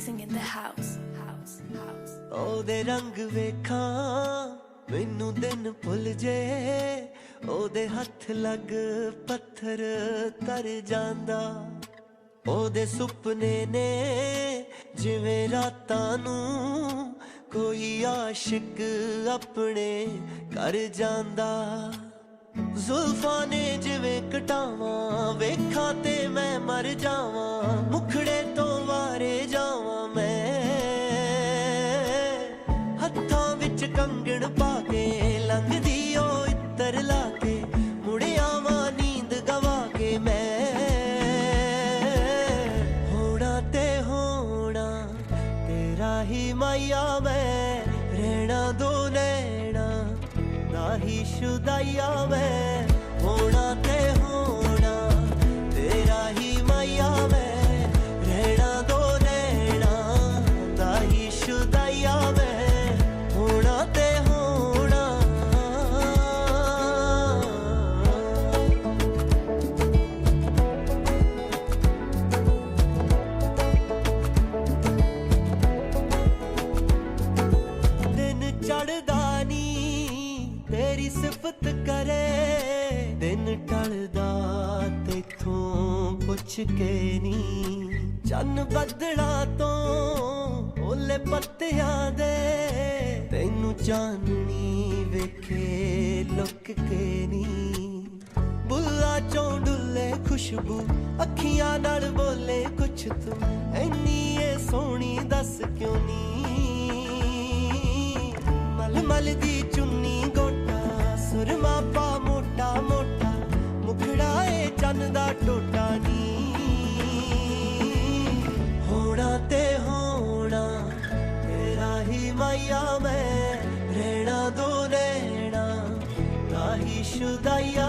mixing in the house. ਉਹਦੇ ਰੰਗ ਵੇਖਾਂ ਮੈਨੂੰ ਦਿਨ ਭੁੱਲ ਜੇ ਉਹਦੇ ਹੱਥ ਲੱਗ ਪੱਥਰ ਤਰ ਜਾਂਦਾ ਉਹਦੇ ਸੁਪਨੇ ਨੇ ਜਿਵੇਂ ਰਾਤਾਂ ਨੂੰ ਕੋਈ ਆਸ਼ਿਕ ਆਪਣੇ ਕਰ ਜਾਂਦਾ ਜ਼ੁਲਫਾਂ ਨੇ ਜਿਵੇਂ ਕਟਾਵਾਂ ਵੇਖਾਂ ਤੇ ਮੈਂ ਮਰ ਜਾਵਾਂ ਮੁਖੜੇ ਤੋਂ ਵਾਰੇ ਜਾਵਾਂ ਮੈਂ ਹੱਥਾਂ ਵਿੱਚ ਕੰਗਣ ਪਾ ਕੇ ਲੰਘਦੀ ਉਹ ਇੱਤਰ ਲਾ ਕੇ ਮੁੜ ਆਵਾਂ ਨੀਂਦ ਗਵਾ ਕੇ ਮੈਂ ਹੋਣਾ ਤੇ ਹੋਣਾ ਤੇਰਾ ਹੀ ਮਾਇਆ ਮੈਂ ਰਹਿਣਾ ਦੋ ਨੈਣਾ ਦਾ ਹੀ ਸ਼ੁਦਾਈਆ ਮੈਂ ਹੋਣਾ ਤੇ ਹੋਣਾ ਤੇਰਾ ਹੀ ਮਾਇਆ ਮੈਂ ਰਹਿਣਾ ਦੋ ਨੈਣਾ ਦਾ ਹੀ ਸ਼ੁਦਾਈਆ ਮੈਂ ਹੋਣਾ ਤੇ ਹੋਣਾ ਦਿਨ ਚੜਦਾ ਨੀ ਤੇਰੀ ਸਿਫਤ ਕਰੇ ਦਿਨ ਟਲਦਾ ਤੇਥੋਂ ਪੁੱਛ ਕੇ ਨੀ ਚੰਨ ਬੱਦਲਾਂ ਤੋਂ ਓਲੇ ਪੱਤਿਆਂ ਦੇ ਤੈਨੂੰ ਚਾਨਣੀ ਵੇਖੇ ਲੁੱਕ ਕੇ ਨੀ ਬੁੱਲਾ ਚੋਂ ਡੁੱਲੇ ਖੁਸ਼ਬੂ ਅੱਖੀਆਂ ਨਾਲ ਬੋਲੇ ਕੁਛ ਤੂੰ ਐਨੀ ਏ ਸੋਹਣੀ ਦੱਸ ਕਿਉਂ ਨੀ ਮਲ ਦੀ ਚੁੰਨੀ ਗੋਟਾ ਸੁਰਮਾ ਪਾ ਮੋਟਾ ਮੋਟਾ ਮੁਖੜਾ ਏ ਚੰਨ ਦਾ ਟੋਟਾ ਨੀ ਹੋਣਾ ਤੇ ਹੋਣਾ ਤੇਰਾ ਹੀ ਮਾਇਆ ਮੈਂ ਰਹਿਣਾ ਦੋ ਨੈਣਾ ਦਾ ਹੀ ਸ਼ੁਦਾਈਆ